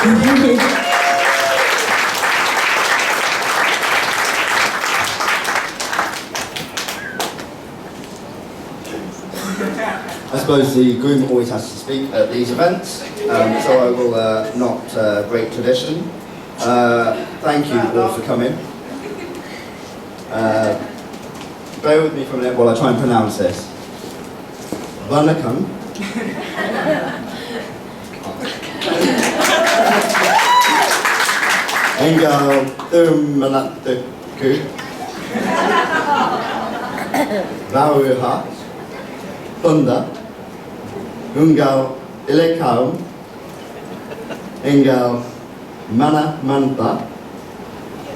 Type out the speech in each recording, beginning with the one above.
I suppose the groom always has to speak at these events, so I will not break tradition. Thank you all for coming. Bear with me for a minute while I try and pronounce this. Vanakkam. Engal Thurmanatku. Vauha. Bunda. Ungal Ilekaum. Engal Mana Manta.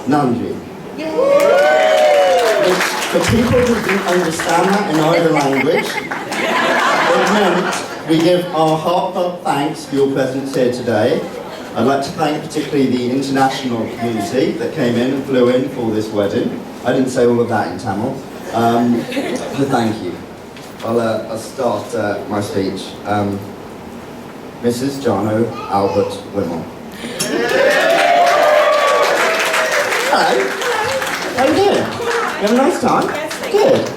Nandri. For people who didn't understand that in either language, it meant we give our heartfelt thanks for your presence here today. I'd like to thank particularly the international community that came in and flew in for this wedding. I didn't say all of that in Tamil, but thank you. I'll start my speech. Mrs. Jano Albert Wimmel. Hello. How are you doing? You have a nice time? Yes. Good.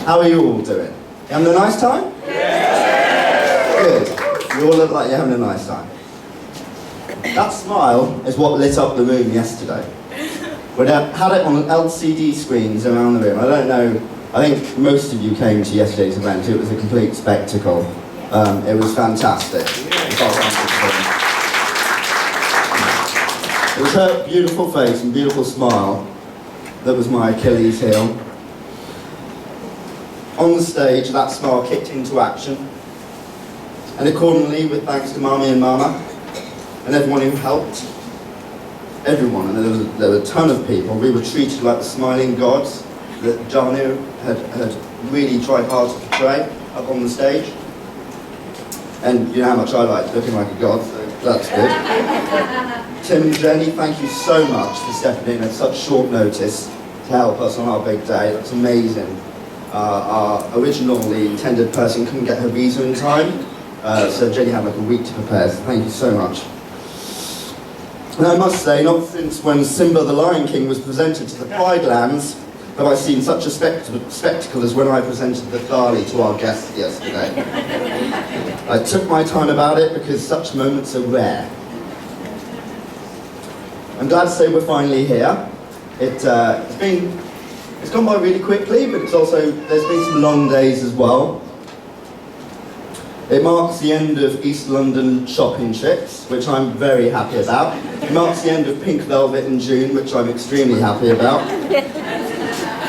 How are you all doing? You having a nice time? Yes. Good. You all look like you're having a nice time. That smile is what lit up the room yesterday. We had it on LCD screens around the room. I don't know, I think most of you came to yesterday's event. It was a complete spectacle. It was fantastic. It was her beautiful face and beautiful smile that was my Achilles heel. On the stage, that smile kicked into action. And accordingly, with thanks to Mummy and Mama, and everyone who helped, everyone, and there were a ton of people, we were treated like the smiling gods that Jano had really tried hard to portray up on the stage. And you know how much I like looking like a god, so that's good. Tim and Jenny, thank you so much for stepping in at such short notice to help us on our big day. That's amazing. Our originally intended person couldn't get her visa in time, so Jenny had like a week to prepare, so thank you so much. And I must say, not since when Simba the Lion King was presented to the Pride Lands have I seen such a spectacle as when I presented the thali to our guests yesterday. I took my time about it because such moments are rare. I'm glad to say we're finally here. It's gone by really quickly, but there's been some long days as well. It marks the end of East London shopping trips, which I'm very happy about. It marks the end of Pink Velvet in June, which I'm extremely happy about.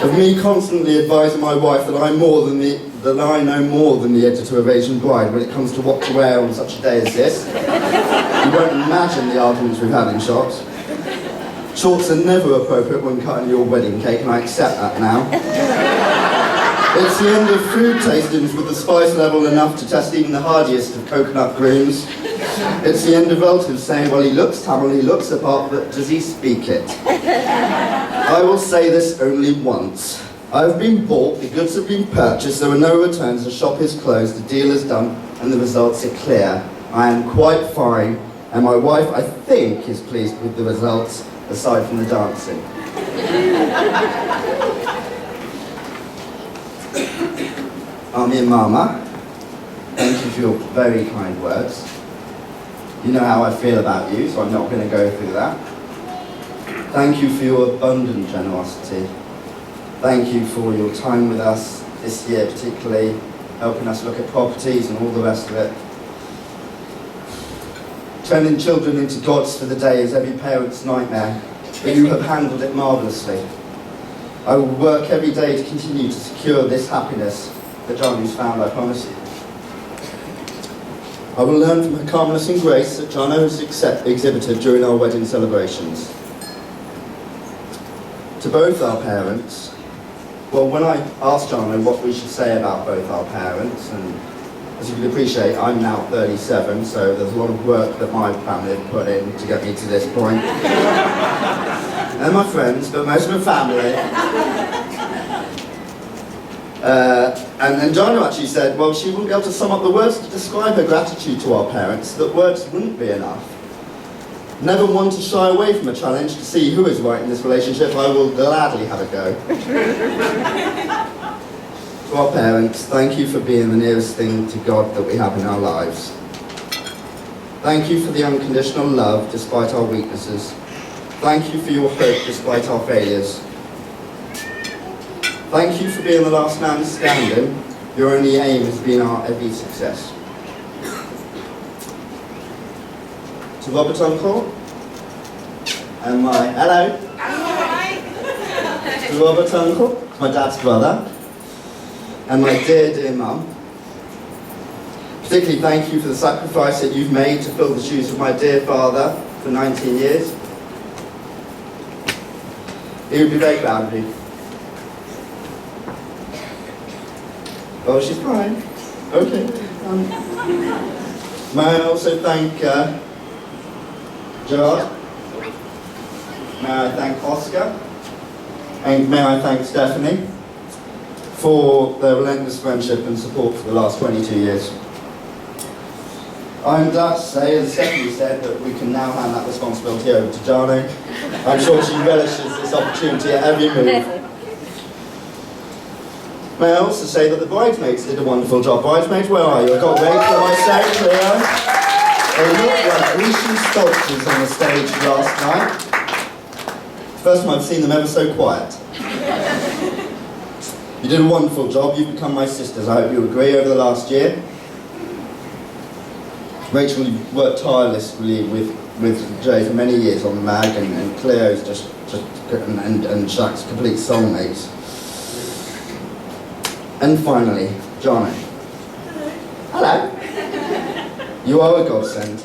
Of me constantly advising my wife that I know more than the editor of Asian Bride when it comes to what to wear on such a day as this. You won't imagine the arguments we've had in shops. Shorts are never appropriate when cutting your wedding cake, and I accept that now. It's the end of food tastings with the spice level enough to test even the hardiest of coconut grooms. It's the end of relatives saying, well, he looks Tamil, he looks the part, but does he speak it? I will say this only once. I have been bought, the goods have been purchased, there are no returns, the shop is closed, the deal is done, and the results are clear. I am quite fine, and my wife, I think, is pleased with the results, aside from the dancing. Mummy and Mama, thank you for your very kind words. You know how I feel about you, so I'm not going to go through that. Thank you for your abundant generosity. Thank you for your time with us this year particularly, helping us look at properties and all the rest of it. Turning children into gods for the day is every parent's nightmare, but you have handled it marvellously. I will work every day to continue to secure this happiness that Jano's found, I promise you. I will learn from her calmness and grace that Jano has exhibited during our wedding celebrations. To both our parents, well, when I asked Jano what we should say about both our parents, and as you can appreciate, I'm now 37, so there's a lot of work that my family have put in to get me to this point. And my friends, but most of my family. And Jano actually said, well, she wouldn't be able to sum up the words to describe her gratitude to our parents, that words wouldn't be enough. Never one to shy away from a challenge to see who is right in this relationship, I will gladly have a go. To our parents, thank you for being the nearest thing to God that we have in our lives. Thank you for the unconditional love despite our weaknesses. Thank you for your hope despite our failures. Thank you for being the last man standing. Your only aim has been our every success. To Robert Uncle and my hello. To Robert Uncle, my dad's brother, and my dear mum. Particularly thank you for the sacrifice that you've made to fill the shoes of my dear father for 19 years. He would be very proud of you. Oh, she's crying. Okay. May I also thank Gerard? May I thank Oscar? And may I thank Stephanie for their relentless friendship and support for the last 22 years. I'm glad to say, as Stephanie said, that we can now hand that responsibility over to Jano. I'm sure she relishes this opportunity at every move. May I also say that the bridesmaids did a wonderful job. Bridesmaids, where are you? I got Rachel, myself, Leo. They looked like Grecian sculptures on the stage last night. First time I've seen them ever so quiet. You did a wonderful job. You've become my sisters. I hope you agree over the last year. Rachel, you've worked tirelessly with Jay for many years on the mag, and Cleo's and Shaq's complete soulmates. And finally, Jano. Hello. You are a godsend.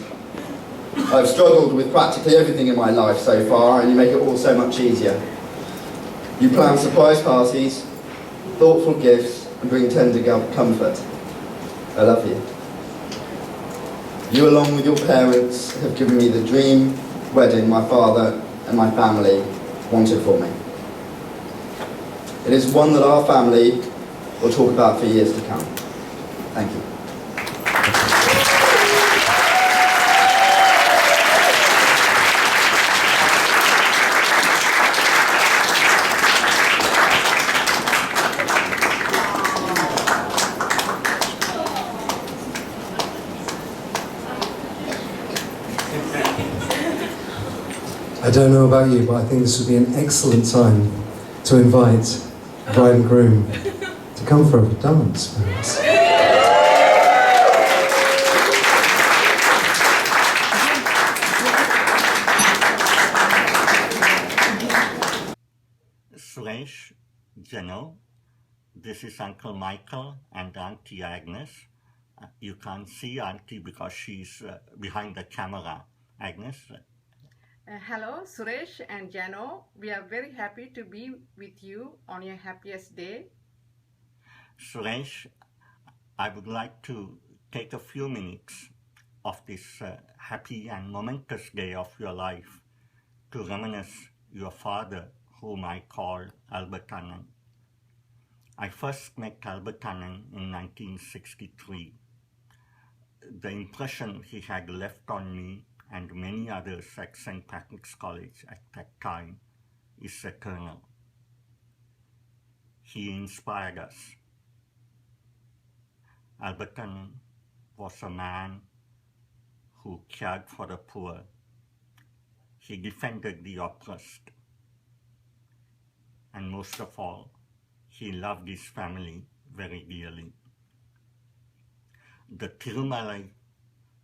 I've struggled with practically everything in my life so far, and you make it all so much easier. You plan surprise parties, thoughtful gifts, and bring tender comfort. I love you. You, along with your parents, have given me the dream wedding my father and my family wanted for me. It is one that our family will talk about for years to come. Thank you. I don't know about you, but I think this would be an excellent time to invite bride and groom to come for a dance with us. Suresh, Jano, this is Uncle Michael and Auntie Agnes. You can't see Auntie because she's behind the camera. Agnes? Hello, Suresh and Jano. We are very happy to be with you on your happiest day. Suresh, I would like to take a few minutes of this happy and momentous day of your life to reminisce your father, whom I call Albert Annan. I first met Albert Annan in 1963. The impression he had left on me and many others at St. Patrick's College at that time is eternal. He inspired us. Albert Annan was a man who cared for the poor. He defended the oppressed. And most of all, he loved his family very dearly. The Tirumalai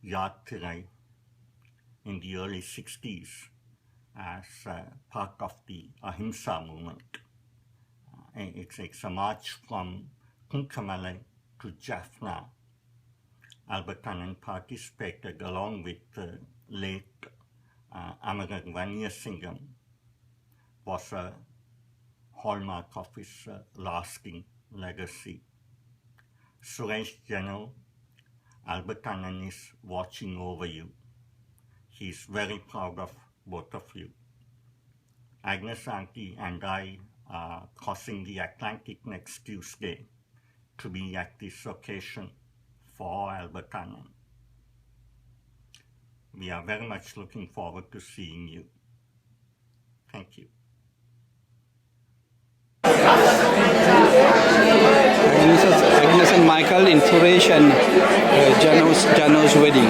Yathirai in the early 60s as part of the Ahimsa movement. It's a march from Kunkamalai to Jaffna. Albert Annan participated along with late Amaran Vaniyasingam, was a hallmark of his lasting legacy. Suresh Jano, Albert Annan is watching over you. He's very proud of both of you. Agnes Auntie and I are crossing the Atlantic next Tuesday to be at this occasion for Albert Annan. We are very much looking forward to seeing you. Thank you. Agnes and Michael in Suresh and Jano's wedding.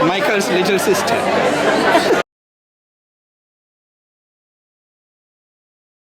Michael's little sister.